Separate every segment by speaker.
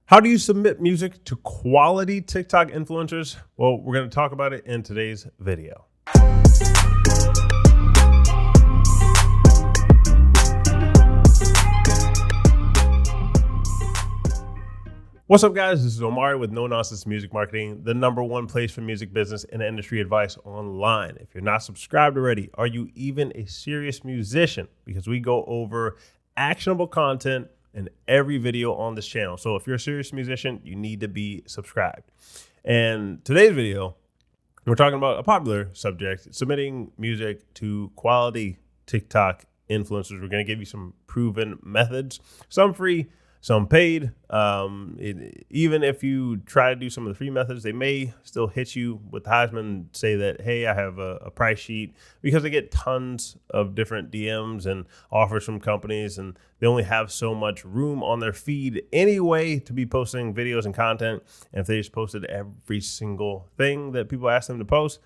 Speaker 1: How do you submit music to quality TikTok influencers? Well, we're going to talk about it in today's video. What's up, guys? This is Omari with No Nonsense Music Marketing, the #1 place for music business and industry advice online. If you're not subscribed already, are you even a serious musician? Because we go over actionable content in every video on this channel. So if you're a serious musician, you need to be subscribed. And today's video, we're talking about a popular subject, submitting music to quality TikTok influencers. We're going to give you some proven methods, some free, some paid. Even if you try to do some of the free methods, they may still hit you with the Heisman and say that, hey, I have a price sheet, because they get tons of different DMs and offers from companies, and they only have so much room on their feed anyway to be posting videos and content. And if they just posted every single thing that people ask them to post,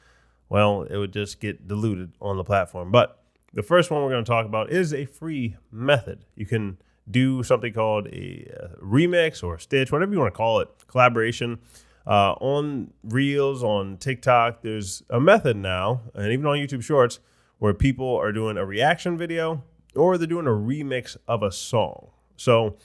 Speaker 1: well, it would just get diluted on the platform. But the first one we're going to talk about is a free method. You can do something called a remix or a stitch, whatever you want to call it, collaboration. On Reels, on TikTok, there's a method now, and even on YouTube Shorts, where people are doing a reaction video or they're doing a remix of a song. So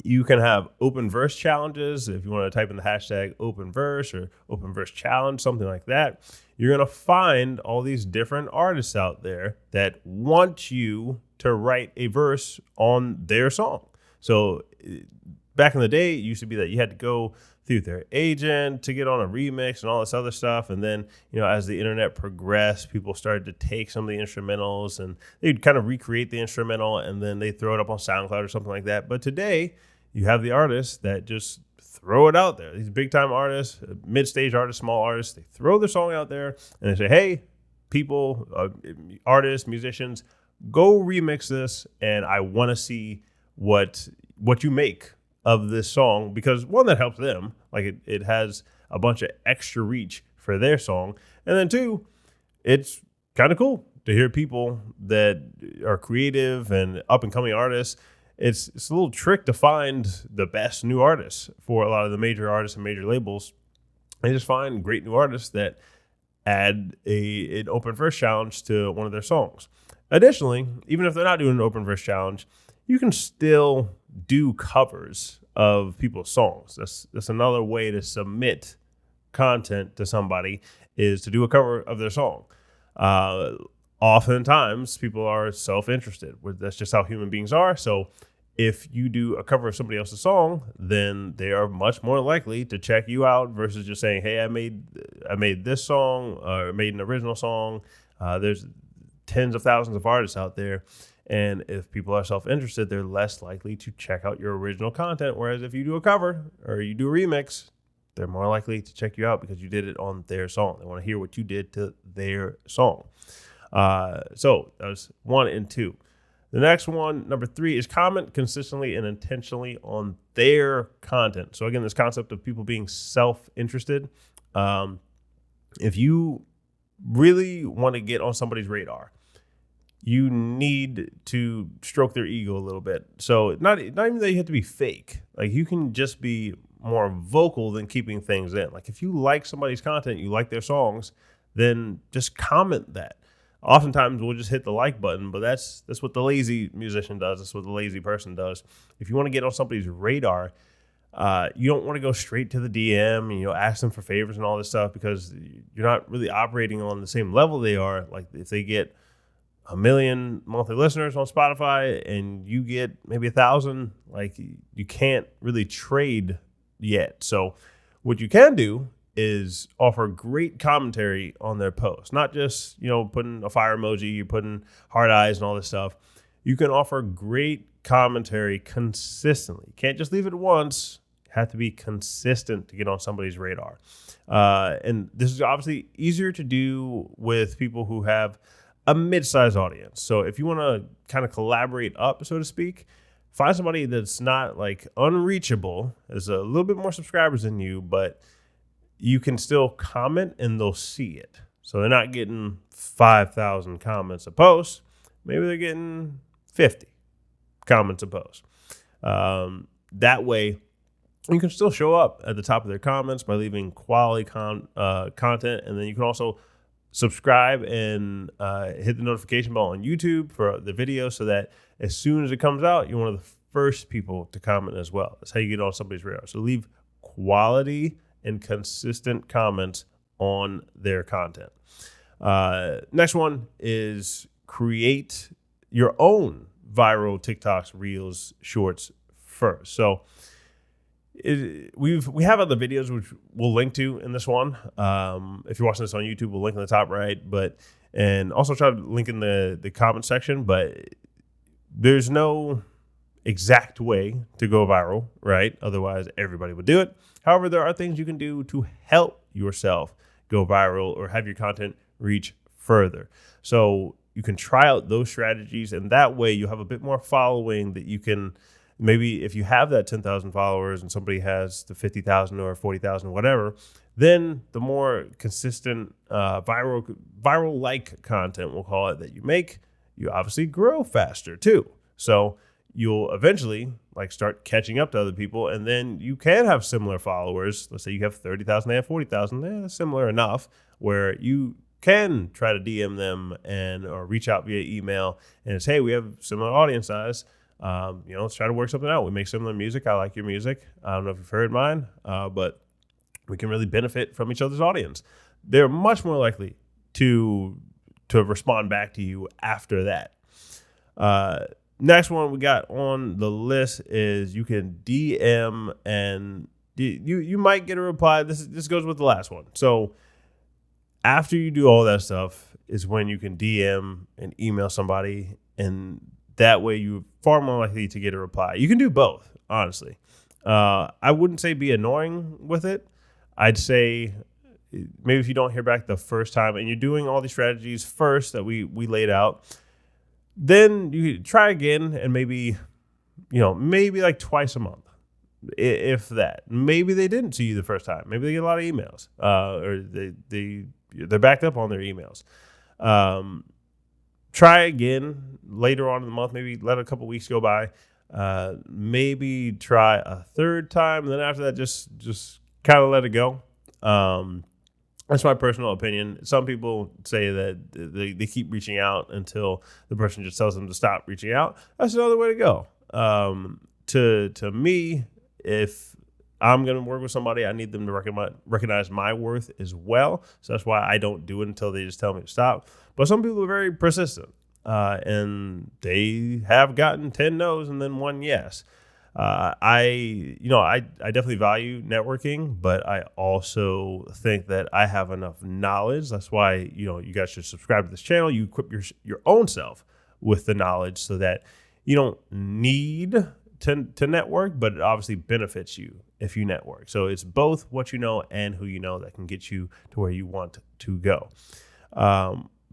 Speaker 1: you can have open verse challenges. If you want to type in the hashtag open verse or open verse challenge, something like that, you're going to find all these different artists out there that want you to write a verse on their song. So back in the day, it used to be that you had to go through their agent to get on a remix and all this other stuff. And then, as the internet progressed, people started to take some of the instrumentals and they'd kind of recreate the instrumental and then they throw it up on SoundCloud or something like that. But today you have the artists that just throw it out there. These big time artists, mid-stage artists, small artists, they throw their song out there and they say, hey, people, artists, musicians, go remix this, and I want to see what you make of this song, because one, that helps them, like it has a bunch of extra reach for their song, and then two, it's kind of cool to hear people that are creative and up and coming artists. It's a little trick to find the best new artists for a lot of the major artists and major labels. They just find great new artists that add an open verse challenge to one of their songs. Additionally, even if they're not doing an open verse challenge, you can still do covers of people's songs. That's another way to submit content to somebody, is to do a cover of their song. Oftentimes, people are self-interested. That's just how human beings are. So if you do a cover of somebody else's song, then they are much more likely to check you out versus just saying, hey, I made this song, or made an original song. There's tens of thousands of artists out there. And if people are self-interested, they're less likely to check out your original content. Whereas if you do a cover or you do a remix, they're more likely to check you out because you did it on their song. They want to hear what you did to their song. So that was 1 and 2. The next one, number 3, is comment consistently and intentionally on their content. So again, this concept of people being self-interested. If you really want to get on somebody's radar, you need to stroke their ego a little bit. So not even that you have to be fake. Like, you can just be more vocal than keeping things in. Like, if you like somebody's content, you like their songs, then just comment that. Oftentimes we'll just hit the like button, but that's what the lazy musician does. That's what the lazy person does. If you want to get on somebody's radar, you don't want to go straight to the DM and ask them for favors and all this stuff, because you're not really operating on the same level they are. Like, if they get 1 million monthly listeners on Spotify and you get maybe 1,000, like, you can't really trade yet. So what you can do is offer great commentary on their post, not just, putting a fire emoji, you're putting heart eyes and all this stuff. You can offer great commentary consistently. You can't just leave it once. You have to be consistent to get on somebody's radar. And this is obviously easier to do with people who have a mid-sized audience. So if you want to kind of collaborate up, so to speak, find somebody that's not like unreachable, has a little bit more subscribers than you, but you can still comment and they'll see it. So they're not getting 5,000 comments a post. Maybe they're getting 50 comments a post. That way You can still show up at the top of their comments by leaving quality content. And then you can also subscribe and hit the notification bell on YouTube for the video so that as soon as it comes out, you're one of the first people to comment as well. That's how you get on somebody's radar. So leave quality and consistent comments on their content. Next one is create your own viral TikToks, Reels, Shorts first. So we have other videos which we'll link to in this one. If you're watching this on YouTube, we'll link in the top right, and also try to link in the comment section. But there's no exact way to go viral, right? Otherwise, everybody would do it. However, there are things you can do to help yourself go viral or have your content reach further. So you can try out those strategies, and that way you have a bit more following that you can. Maybe if you have that 10,000 followers and somebody has the 50,000 or 40,000, whatever, then the more consistent viral-like content, we'll call it, that you make, you obviously grow faster too. So you'll eventually start catching up to other people, and then you can have similar followers. Let's say you have 30,000, they have 40,000. That's similar enough where you can try to DM them or reach out via email and it's, hey, we have similar audience size. Let's try to work something out. We make similar music. I like your music. I don't know if you've heard mine, but we can really benefit from each other's audience. They're much more likely to respond back to you after that. Next one we got on the list is you can DM and you might get a reply. This goes with the last one. So after you do all that stuff is when you can DM and email somebody, and that way you're far more likely to get a reply. You can do both, honestly. I wouldn't say be annoying with it. I'd say maybe if you don't hear back the first time and you're doing all these strategies first that we laid out, then you try again and maybe like twice a month, if that. Maybe they didn't see you the first time. Maybe they get a lot of emails or they're backed up on their emails. Try again later on in the month. Maybe let a couple weeks go by. Maybe try a third time. And then after that, just kind of let it go. That's my personal opinion. Some people say that they keep reaching out until the person just tells them to stop reaching out. That's another way to go. To me, if I'm going to work with somebody, I need them to recognize my worth as well. So that's why I don't do it until they just tell me to stop. But some people are very persistent, and they have gotten 10 no's and then 1 yes. I definitely value networking, but I also think that I have enough knowledge. That's why, you guys should subscribe to this channel. You equip your own self with the knowledge so that you don't need to network, but it obviously benefits you if you network. So it's both what you know and who you know that can get you to where you want to go.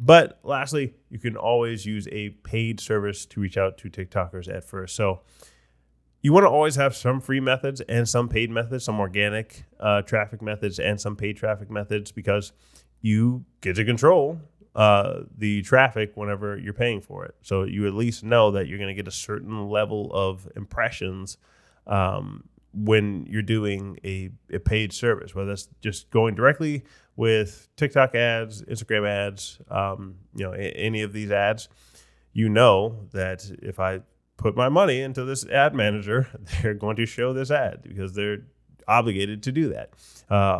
Speaker 1: But lastly, you can always use a paid service to reach out to TikTokers at first. So you want to always have some free methods and some paid methods, some organic traffic methods and some paid traffic methods, because you get to control the traffic whenever you're paying for it. So you at least know that you're going to get a certain level of impressions when you're doing a paid service, whether that's just going directly with TikTok ads, Instagram ads, any of these ads. That if I put my money into this ad manager, they're going to show this ad because they're obligated to do that.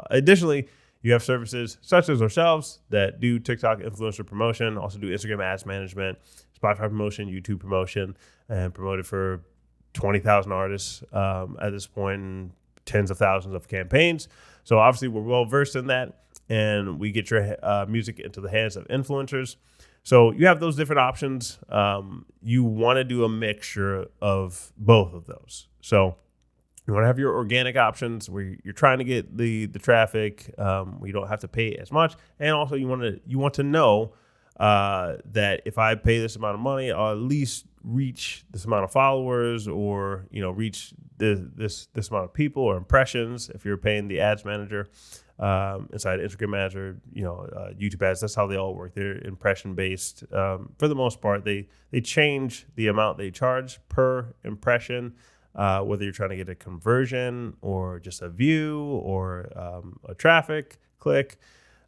Speaker 1: Additionally, you have services such as ourselves that do TikTok influencer promotion, also do Instagram ads management, Spotify promotion, YouTube promotion, and promoted for 20,000 artists at this point, and tens of thousands of campaigns. So obviously we're well versed in that, and we get your music into the hands of influencers. So you have those different options. You want to do a mixture of both of those. So you want to have your organic options where you're trying to get the traffic. Where you don't have to pay as much, and also you want to know that if I pay this amount of money, I'll at least reach this amount of followers, or reach this amount of people or impressions. If you're paying the ads manager inside Instagram ads or YouTube ads, that's how they all work. They're impression based for the most part. They change the amount they charge per impression whether you're trying to get a conversion or just a view or a traffic click.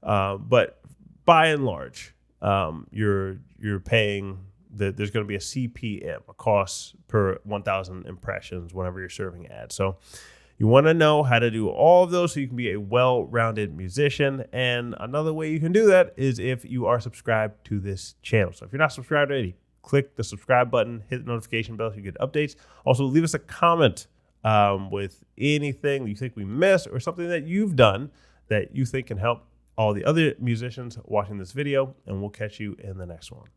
Speaker 1: But by and large, you're paying there's going to be a CPM, a cost per 1,000 impressions whenever you're serving ads. So you want to know how to do all of those so you can be a well-rounded musician. And another way you can do that is if you are subscribed to this channel. So if you're not subscribed already, click the subscribe button, hit the notification bell so you get updates. Also, leave us a comment with anything you think we missed or something that you've done that you think can help all the other musicians watching this video. And we'll catch you in the next one.